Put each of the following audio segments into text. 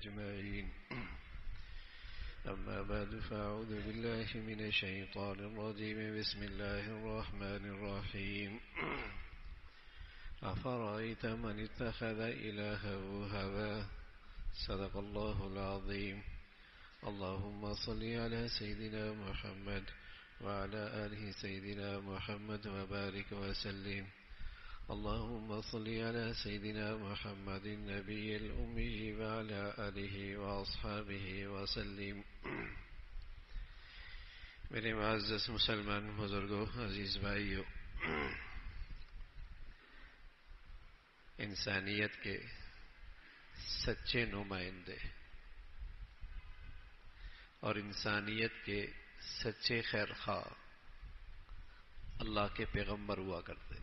أجمعين. أما بعد فأعوذ بالله من الشيطان الرجيم. بسم الله الرحمن الرحيم. أفرأيت من اتخذ إلهه هواه. صدق الله العظيم. اللهم صل على سيدنا محمد وعلى آله سيدنا محمد وبارك وسلم. اللهم صل على سيدنا محمد النبي الأمي وعلى آله وأصحابه وسلم. میرے معزز مسلمان بزرگوں، عزیز بھائیوں، انسانیت کے سچے نمائندے اور انسانیت کے سچے خیر خواہ اللہ کے پیغمبر ہوا کرتے.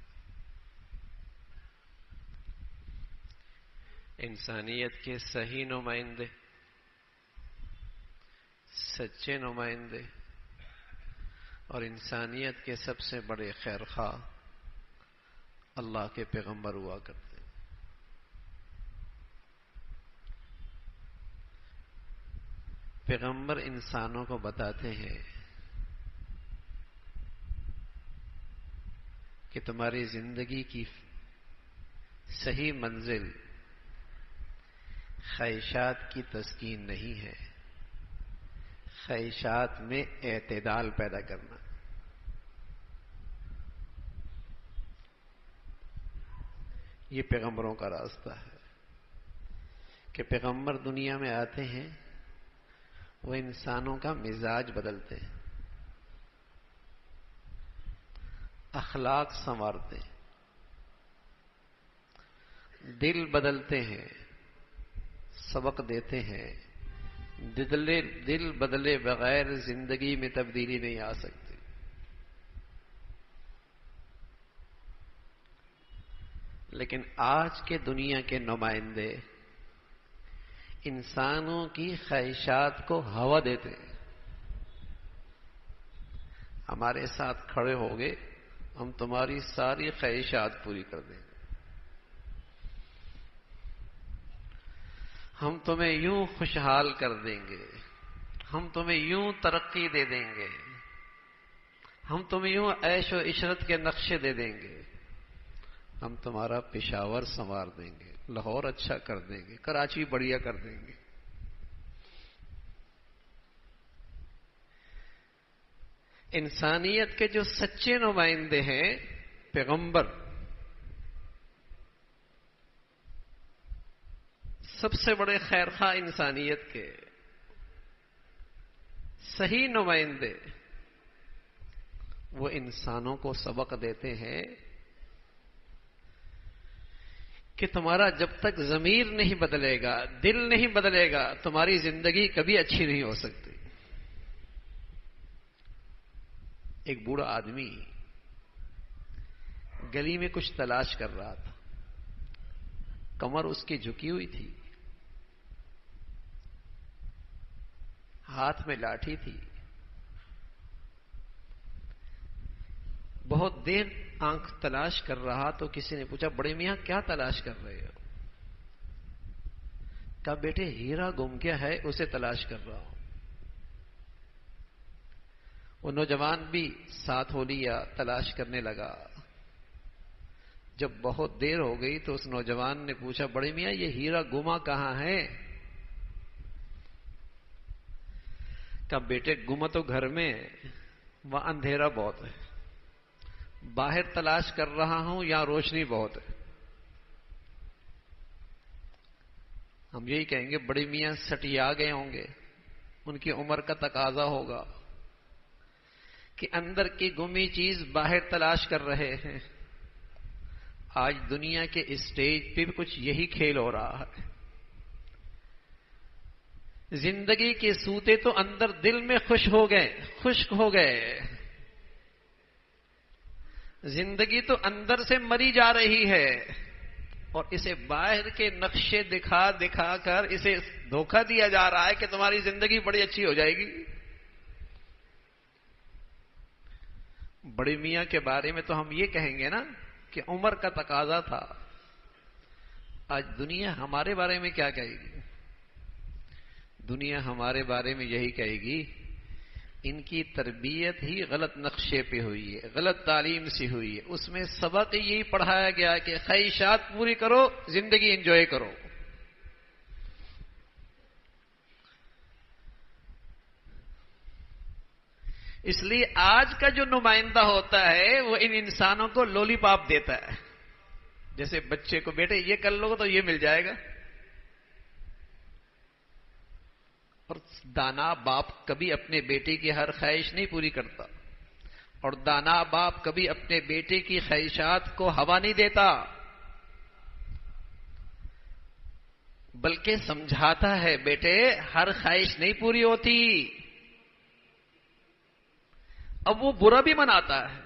انسانیت کے صحیح نمائندے، سچے نمائندے اور انسانیت کے سب سے بڑے خیر خواہ اللہ کے پیغمبر ہوا کرتے. پیغمبر انسانوں کو بتاتے ہیں کہ تمہاری زندگی کی صحیح منزل خواہشات کی تسکین نہیں ہے، خواہشات میں اعتدال پیدا کرنا. یہ پیغمبروں کا راستہ ہے کہ پیغمبر دنیا میں آتے ہیں، وہ انسانوں کا مزاج بدلتے ہیں، اخلاق سنوارتے ہیں، دل بدلتے ہیں، سبق دیتے ہیں. دل بدلے بغیر زندگی میں تبدیلی نہیں آ سکتی. لیکن آج کے دنیا کے نمائندے انسانوں کی خواہشات کو ہوا دیتے ہیں. ہمارے ساتھ کھڑے ہو گئے، ہم تمہاری ساری خواہشات پوری کر دیں گے، ہم تمہیں یوں خوشحال کر دیں گے، ہم تمہیں یوں ترقی دے دیں گے، ہم تمہیں یوں عیش و عشرت کے نقشے دے دیں گے، ہم تمہارا پشاور سنوار دیں گے، لاہور اچھا کر دیں گے، کراچی بڑھیا کر دیں گے. انسانیت کے جو سچے نمائندے ہیں پیغمبر، سب سے بڑے خیر خواہ انسانیت کے صحیح نمائندے، وہ انسانوں کو سبق دیتے ہیں کہ تمہارا جب تک ضمیر نہیں بدلے گا، دل نہیں بدلے گا، تمہاری زندگی کبھی اچھی نہیں ہو سکتی. ایک بوڑھا آدمی گلی میں کچھ تلاش کر رہا تھا، کمر اس کی جھکی ہوئی تھی، ہاتھ میں لاٹھی تھی. بہت دیر آنکھ تلاش کر رہا تو کسی نے پوچھا، بڑے میاں کیا تلاش کر رہے ہو؟ کہا، بیٹے ہیرا گم گیا ہے، اسے تلاش کر رہا ہوں. وہ نوجوان بھی ساتھ ہو لیا، تلاش کرنے لگا. جب بہت دیر ہو گئی تو اس نوجوان نے پوچھا، بڑے میاں یہ ہیرا گما کہاں ہے؟ کہا، بیٹے گما تو گھر میں، وہاں اندھیرا بہت ہے. باہر تلاش کر رہا ہوں، یہاں روشنی بہت ہے. ہم یہی کہیں گے بڑے میاں سٹیا گئے ہوں گے، ان کی عمر کا تقاضا ہوگا کہ اندر کی گمی چیز باہر تلاش کر رہے ہیں. آج دنیا کے اسٹیج پہ بھی کچھ یہی کھیل ہو رہا ہے. زندگی کے سوتے تو اندر دل میں خشک ہو گئے. زندگی تو اندر سے مری جا رہی ہے اور اسے باہر کے نقشے دکھا دکھا کر اسے دھوکہ دیا جا رہا ہے کہ تمہاری زندگی بڑی اچھی ہو جائے گی. بڑے میاں کے بارے میں تو ہم یہ کہیں گے نا کہ عمر کا تقاضا تھا. آج دنیا ہمارے بارے میں کیا کہے گی؟ دنیا ہمارے بارے میں یہی کہے گی ان کی تربیت ہی غلط نقشے پہ ہوئی ہے، غلط تعلیم سے ہوئی ہے، اس میں سبق یہی پڑھایا گیا کہ خواہشات پوری کرو، زندگی انجوائے کرو۔ اس لیے آج کا جو نمائندہ ہوتا ہے وہ ان انسانوں کو لولی پاپ دیتا ہے، جیسے بچے کو بیٹے یہ کر لو تو یہ مل جائے گا، اور دانا باپ کبھی اپنے بیٹے کی ہر خواہش نہیں پوری کرتا، اور دانا باپ کبھی اپنے بیٹے کی خواہشات کو ہوا نہیں دیتا، بلکہ سمجھاتا ہے بیٹے ہر خواہش نہیں پوری ہوتی۔ اب وہ برا بھی مناتا ہے،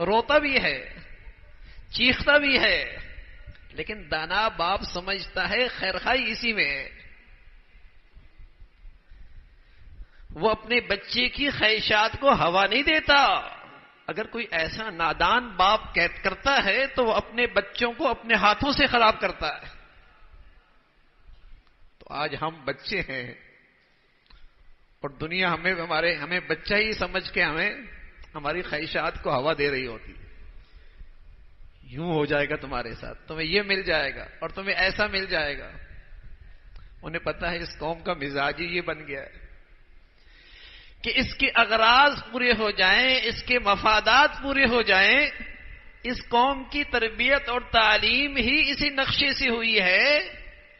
روتا بھی ہے، چیختا بھی ہے، لیکن دانا باپ سمجھتا ہے خیرخواہی اسی میں ہے۔ وہ اپنے بچے کی خواہشات کو ہوا نہیں دیتا۔ اگر کوئی ایسا نادان باپ کرتا ہے تو وہ اپنے بچوں کو اپنے ہاتھوں سے خراب کرتا ہے۔ تو آج ہم بچے ہیں اور دنیا ہمیں بچہ ہی سمجھ کے ہماری خواہشات کو ہوا دے رہی ہوتی۔ یوں ہو جائے گا تمہارے ساتھ، تمہیں یہ مل جائے گا اور تمہیں ایسا مل جائے گا۔ انہیں پتا ہے اس قوم کا مزاج ہی یہ بن گیا ہے کہ اس کے اغراض پورے ہو جائیں، اس کے مفادات پورے ہو جائیں۔ اس قوم کی تربیت اور تعلیم ہی اسی نقشے سے ہوئی ہے،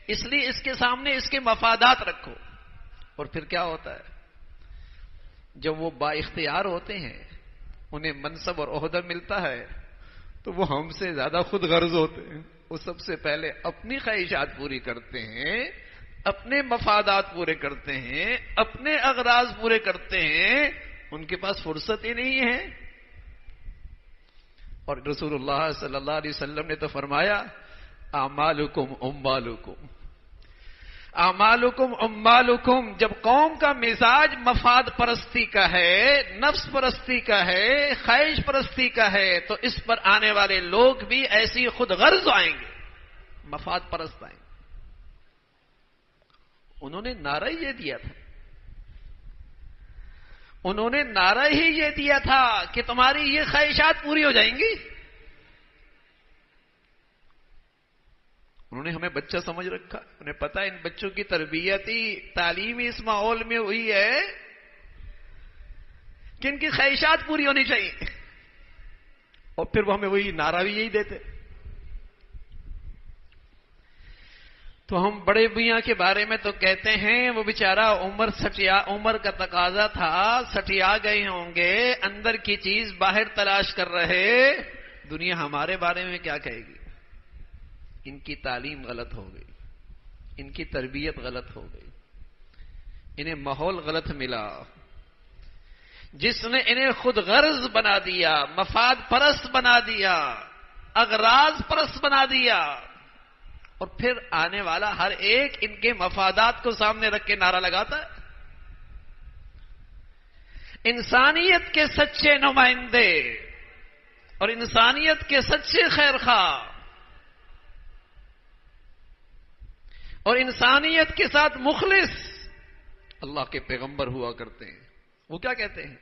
اس لیے اس کے سامنے اس کے مفادات رکھو۔ اور پھر کیا ہوتا ہے؟ جب وہ با اختیار ہوتے ہیں، انہیں منصب اور عہدہ ملتا ہے، تو وہ ہم سے زیادہ خود غرض ہوتے ہیں۔ وہ سب سے پہلے اپنی خواہشات پوری کرتے ہیں، اپنے مفادات پورے کرتے ہیں، اپنے اغراض پورے کرتے ہیں، ان کے پاس فرصت ہی نہیں ہے۔ اور رسول اللہ صلی اللہ علیہ وسلم نے تو فرمایا اعمالکم اموالکم، اعمالکم اموالکم۔ جب قوم کا مزاج مفاد پرستی کا ہے، نفس پرستی کا ہے، خواہش پرستی کا ہے، تو اس پر آنے والے لوگ بھی ایسی خود غرض آئیں گے، مفاد پرست آئیں گے۔ انہوں نے نعرہ یہ دیا تھا، انہوں نے نعرہ ہی یہ دیا تھا کہ تمہاری یہ خواہشات پوری ہو جائیں گی۔ انہوں نے ہمیں بچہ سمجھ رکھا، انہیں پتا ان بچوں کی تربیتی تعلیمی اس ماحول میں ہوئی ہے کہ ان کی خواہشات پوری ہونی چاہیے، اور پھر وہ ہمیں وہی نعرہ بھی یہی دیتے۔ تو ہم بڑے میاں کے بارے میں تو کہتے ہیں وہ بیچارہ عمر کا تقاضا تھا، سٹیا گئے ہوں گے، اندر کی چیز باہر تلاش کر رہے۔ دنیا ہمارے بارے میں کیا کہے گی؟ ان کی تعلیم غلط ہو گئی، ان کی تربیت غلط ہو گئی، انہیں ماحول غلط ملا، جس نے انہیں خود غرض بنا دیا، مفاد پرست بنا دیا، اغراض پرست بنا دیا۔ اور پھر آنے والا ہر ایک ان کے مفادات کو سامنے رکھ کے نعرہ لگاتا ہے۔ انسانیت کے سچے نمائندے اور انسانیت کے سچے خیرخواہ اور انسانیت کے ساتھ مخلص اللہ کے پیغمبر ہوا کرتے ہیں۔ وہ کیا کہتے ہیں؟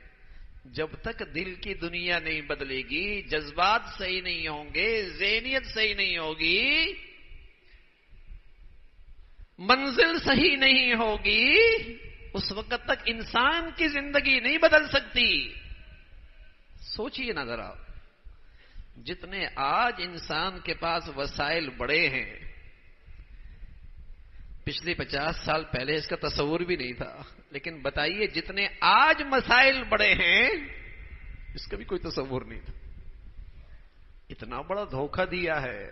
جب تک دل کی دنیا نہیں بدلے گی، جذبات صحیح نہیں ہوں گے، ذہنیت صحیح نہیں ہوگی، منزل صحیح نہیں ہوگی، اس وقت تک انسان کی زندگی نہیں بدل سکتی۔ سوچئے نا ذرا، جتنے آج انسان کے پاس وسائل بڑے ہیں، پچھلے 50 سال پہلے اس کا تصور بھی نہیں تھا، لیکن بتائیے جتنے آج مسائل بڑے ہیں اس کا بھی کوئی تصور نہیں تھا۔ اتنا بڑا دھوکہ دیا ہے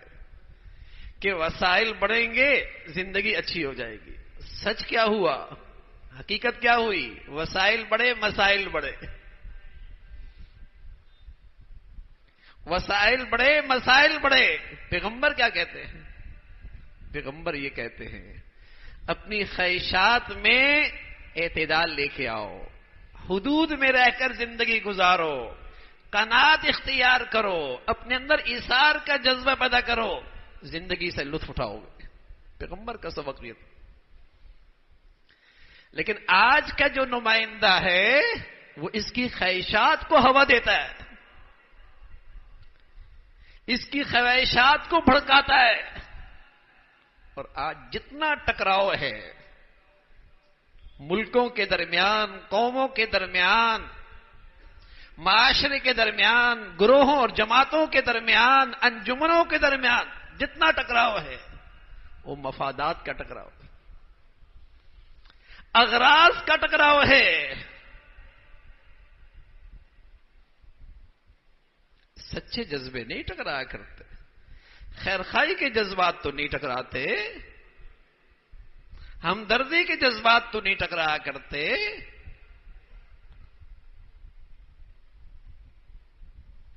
کہ وسائل بڑھیں گے زندگی اچھی ہو جائے گی۔ سچ کیا ہوا؟ حقیقت کیا ہوئی؟ وسائل بڑھے، مسائل بڑھے، وسائل بڑھے، مسائل بڑھے۔ پیغمبر کیا کہتے ہیں؟ پیغمبر یہ کہتے ہیں اپنی خواہشات میں اعتدال لے کے آؤ، حدود میں رہ کر زندگی گزارو، قناعت اختیار کرو، اپنے اندر ایثار کا جذبہ پیدا کرو، زندگی سے لطف اٹھاؤ گے۔ پیغمبر کا سبق یہ تھا۔ لیکن آج کا جو نمائندہ ہے وہ اس کی خواہشات کو ہوا دیتا ہے، اس کی خواہشات کو بھڑکاتا ہے. اور آج جتنا ٹکراؤ ہے ملکوں کے درمیان، قوموں کے درمیان، معاشرے کے درمیان، گروہوں اور جماعتوں کے درمیان، انجمنوں کے درمیان جتنا ٹکراؤ ہے وہ مفادات کا ٹکراؤ ہے، اغراض کا ٹکراؤ ہے. سچے جذبے نہیں ٹکرایا کرتے، خیر خواہی کے جذبات تو نہیں ٹکراتے، ہمدردی کے جذبات تو نہیں ٹکرایا کرتے.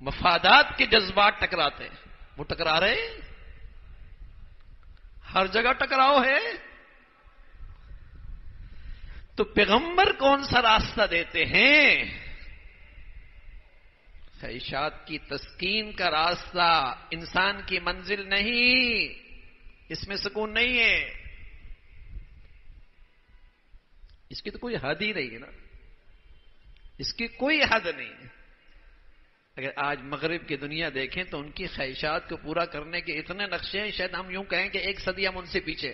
مفادات کے جذبات ٹکراتے ہیں. وہ ٹکرا رہے ہیں، ہر جگہ ٹکراؤ ہے. تو پیغمبر کون سا راستہ دیتے ہیں؟ خواہشات کی تسکین کا راستہ. انسان کی منزل نہیں، اس میں سکون نہیں ہے. اس کی تو کوئی حد ہی نہیں ہے نا، اس کی کوئی حد نہیں ہے. اگر آج مغرب کی دنیا دیکھیں تو ان کی خواہشات کو پورا کرنے کے اتنے نقشے ہیں، شاید ہم یوں کہیں کہ 1 صدی ہم ان سے پیچھے.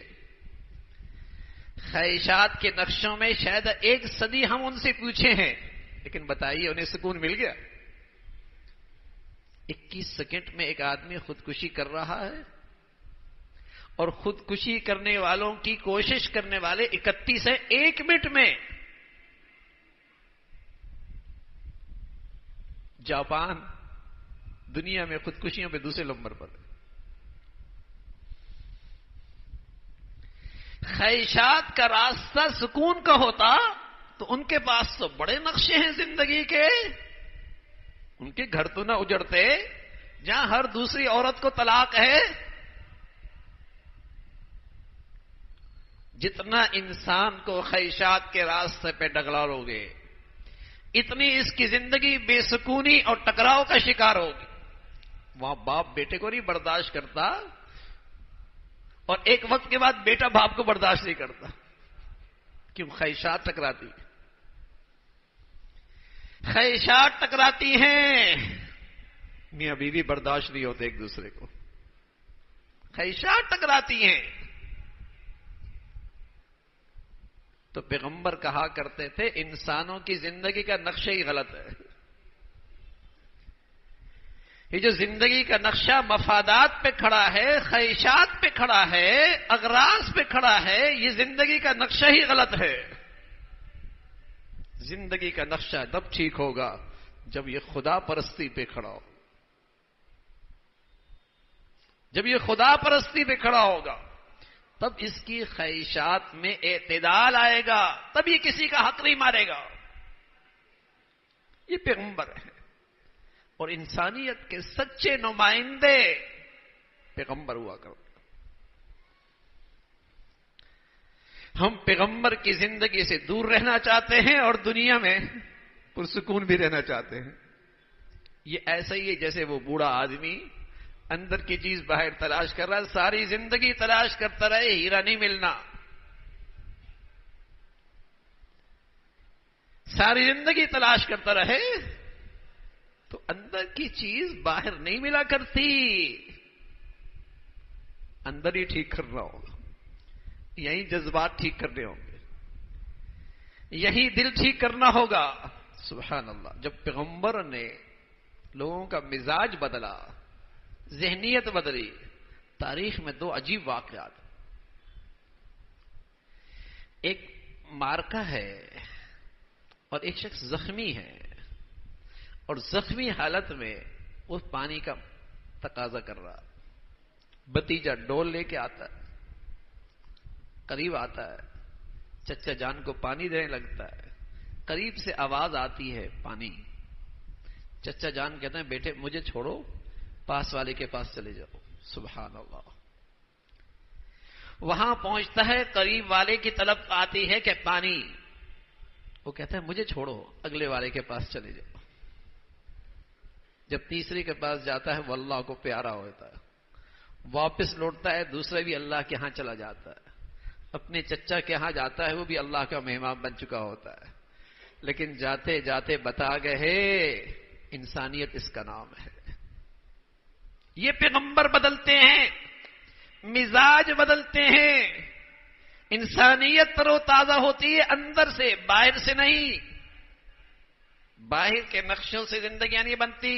خواہشات کے نقشوں میں شاید 1 صدی ہم ان سے پیچھے ہیں. لیکن بتائیے انہیں سکون مل گیا؟ 21 سیکنڈ میں ایک آدمی خودکشی کر رہا ہے، اور خودکشی کرنے والوں کی کوشش کرنے والے 31 ہیں 1 منٹ میں. جاپان دنیا میں خودکشیوں پہ دوسرے نمبر پر ہے. خواہشات کا راستہ سکون کا ہوتا تو ان کے پاس تو بڑے نقشے ہیں زندگی کے. ان کے گھر تو نہ اجڑتے جہاں ہر دوسری عورت کو طلاق ہے. جتنا انسان کو خواہشات کے راستے پہ ڈگلالو گے اتنی اس کی زندگی بے سکونی اور ٹکراؤ کا شکار ہوگی. وہاں باپ بیٹے کو نہیں برداشت کرتا، اور ایک وقت کے بعد بیٹا باپ کو برداشت نہیں کرتا. کیوں؟ خواہشات ٹکراتی، خواہشات ٹکراتی ہیں. میاں بیوی برداشت نہیں ہوتے ایک دوسرے کو، خواہشات ٹکراتی ہیں. تو پیغمبر کہا کرتے تھے انسانوں کی زندگی کا نقشہ ہی غلط ہے. یہ جو زندگی کا نقشہ مفادات پہ کھڑا ہے، خواہشات پہ کھڑا ہے، اغراض پہ کھڑا ہے، یہ زندگی کا نقشہ ہی غلط ہے. زندگی کا نقشہ تب ٹھیک ہوگا جب یہ خدا پرستی پہ کھڑا ہو. جب یہ خدا پرستی پہ کھڑا ہوگا تب اس کی خواہشات میں اعتدال آئے گا، تب یہ کسی کا حق نہیں مارے گا. یہ پیغمبر ہے، اور انسانیت کے سچے نمائندے پیغمبر ہوا کرتے. ہم پیغمبر کی زندگی سے دور رہنا چاہتے ہیں اور دنیا میں پرسکون بھی رہنا چاہتے ہیں. یہ ایسا ہی ہے جیسے وہ بوڑھا آدمی اندر کی چیز باہر تلاش کر رہا ہے، ساری زندگی تلاش کرتا رہے، ہیرا نہیں ملنا. ساری زندگی تلاش کرتا رہے تو اندر کی چیز باہر نہیں ملا کرتی. اندر ہی ٹھیک کرنا ہوگا، یہی جذبات ٹھیک کرنے ہوں گے، یہی دل ٹھیک کرنا ہوگا. سبحان اللہ. جب پیغمبر نے لوگوں کا مزاج بدلا، ذہنیت بدلی، تاریخ میں 2 عجیب واقعات. ایک مارکا ہے اور ایک شخص زخمی ہے، اور زخمی حالت میں وہ پانی کا تقاضا کر رہا. بھتیجا ڈول لے کے آتا ہے، قریب آتا ہے، چچا جان کو پانی دینے لگتا ہے. قریب سے آواز آتی ہے پانی. چچا جان کہتے ہیں بیٹے مجھے چھوڑو، پاس والے کے پاس چلے جاؤ. سبحان اللہ. وہاں پہنچتا ہے، قریب والے کی طلب آتی ہے کہ پانی. وہ کہتا ہے مجھے چھوڑو، اگلے والے کے پاس چلے جاؤ. جب تیسرے کے پاس جاتا ہے وہ اللہ کو پیارا ہوتا ہے، واپس لوٹتا ہے، دوسرا بھی اللہ کے ہاں چلا جاتا ہے. اپنے چچا کے ہاں جاتا ہے وہ بھی اللہ کا مہمان بن چکا ہوتا ہے، لیکن جاتے جاتے بتا گئے انسانیت اس کا نام ہے۔ یہ پیغمبر بدلتے ہیں، مزاج بدلتے ہیں، انسانیت تر و تازہ ہوتی ہے اندر سے، باہر سے نہیں۔ باہر کے نقشوں سے زندگیاں نہیں بنتی۔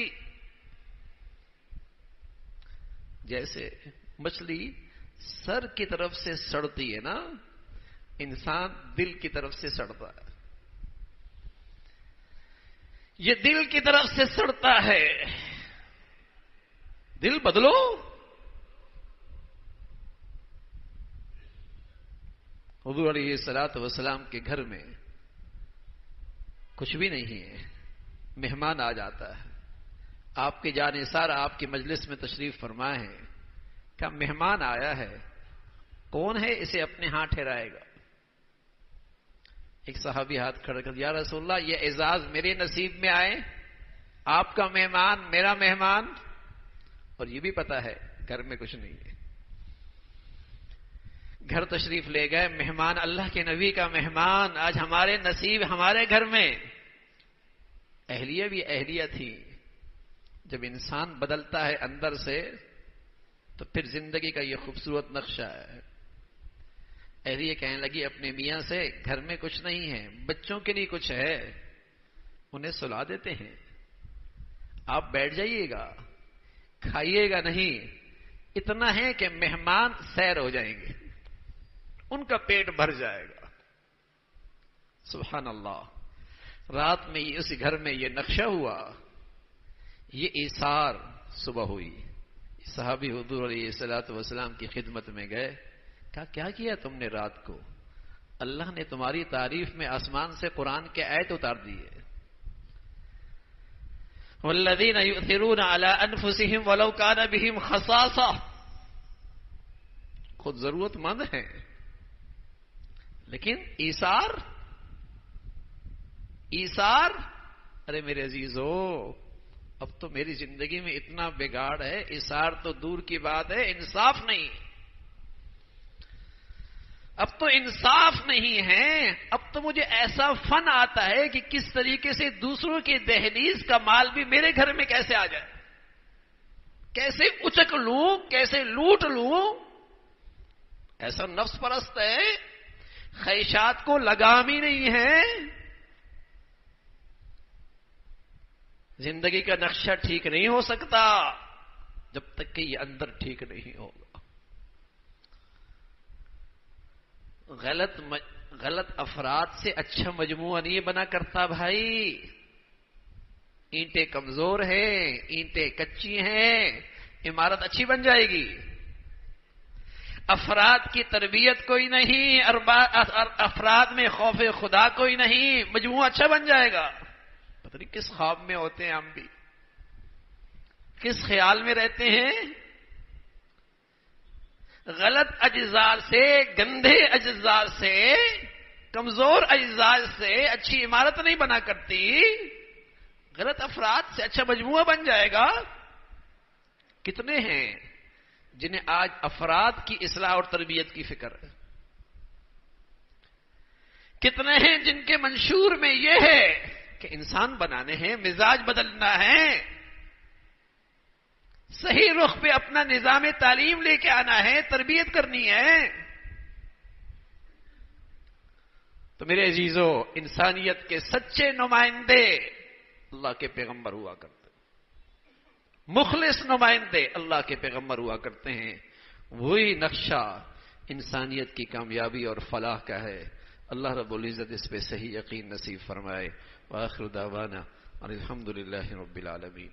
جیسے مچھلی سر کی طرف سے سڑتی ہے نا، انسان دل کی طرف سے سڑتا ہے۔ یہ دل کی طرف سے سڑتا ہے، دل بدلو۔ حضور علیہ الصلوۃ والسلام کے گھر میں کچھ بھی نہیں ہے، مہمان آ جاتا ہے، آپ کے جانثار آپ کی مجلس میں تشریف فرما ہے، کیا مہمان آیا ہے، کون ہے اسے اپنے ہاں ٹھہرائے گا؟ ایک صحابی ہاتھ کھڑا کر، یا رسول اللہ یہ اعزاز میرے نصیب میں آئے، آپ کا مہمان میرا مہمان، اور یہ بھی پتا ہے گھر میں کچھ نہیں ہے۔ گھر تشریف لے گئے، مہمان اللہ کے نبی کا مہمان، آج ہمارے نصیب ہمارے گھر میں۔ اہلیہ بھی اہلیہ تھی۔ جب انسان بدلتا ہے اندر سے تو پھر زندگی کا یہ خوبصورت نقشہ ہے۔ اہلیہ کہنے لگی اپنے میاں سے، گھر میں کچھ نہیں ہے، بچوں کے لیے کچھ ہے، انہیں سلا دیتے ہیں، آپ بیٹھ جائیے گا، کھائیے گا نہیں، اتنا ہے کہ مہمان سیر ہو جائیں گے، ان کا پیٹ بھر جائے گا۔ سبحان اللہ۔ رات میں اس گھر میں یہ نقشہ ہوا، یہ ایثار صبح ہوئی۔ صحابی حضور علیہ الصلوۃ والسلام کی خدمت میں گئے، کہا کیا کیا تم نے رات کو؟ اللہ نے تمہاری تعریف میں آسمان سے قرآن کے آیت اتار دیے، والذین یؤثرون علی انفسہم ولو کان بہم خصاصہ، خود ضرورت مند ہیں لیکن ایثار، ارے میرے عزیزو، اب تو میری زندگی میں اتنا بگاڑ ہے، ایثار تو دور کی بات ہے، انصاف نہیں، اب تو انصاف نہیں ہے، اب تو مجھے ایسا فن آتا ہے کہ کس طریقے سے دوسروں کی دہلیز کا مال بھی میرے گھر میں کیسے آ جائے، کیسے اچک لوں، کیسے لوٹ لوں۔ ایسا نفس پرست ہے، خواہشات کو لگام ہی نہیں ہے۔ زندگی کا نقشہ ٹھیک نہیں ہو سکتا جب تک کہ یہ اندر ٹھیک نہیں ہوگا۔ غلط افراد سے اچھا مجموعہ نہیں بنا کرتا بھائی۔ اینٹیں کمزور ہیں، اینٹیں کچی ہیں، عمارت اچھی بن جائے گی۔ افراد کی تربیت کوئی نہیں، افراد میں خوف خدا کوئی نہیں، مجموعہ اچھا بن جائے گا۔ پتہ نہیں کس خواب میں ہوتے ہیں ہم بھی، کس خیال میں رہتے ہیں۔ غلط اجزاء سے، گندے اجزاء سے، کمزور اجزاء سے اچھی عمارت نہیں بنا کرتی، غلط افراد سے اچھا مجموعہ بن جائے گا۔ کتنے ہیں جنہیں آج افراد کی اصلاح اور تربیت کی فکر ہے؟ کتنے ہیں جن کے منشور میں یہ ہے کہ انسان بنانے ہیں، مزاج بدلنا ہے، صحیح رخ پہ اپنا نظام تعلیم لے کے آنا ہے، تربیت کرنی ہے۔ تو میرے عزیزو، انسانیت کے سچے نمائندے اللہ کے پیغمبر ہوا کرتے، مخلص نمائندے اللہ کے پیغمبر ہوا کرتے ہیں۔ وہی نقشہ انسانیت کی کامیابی اور فلاح کا ہے۔ اللہ رب العزت اس پہ صحیح یقین نصیب فرمائے۔ وآخر دعوانا الحمدللہ رب العالمین۔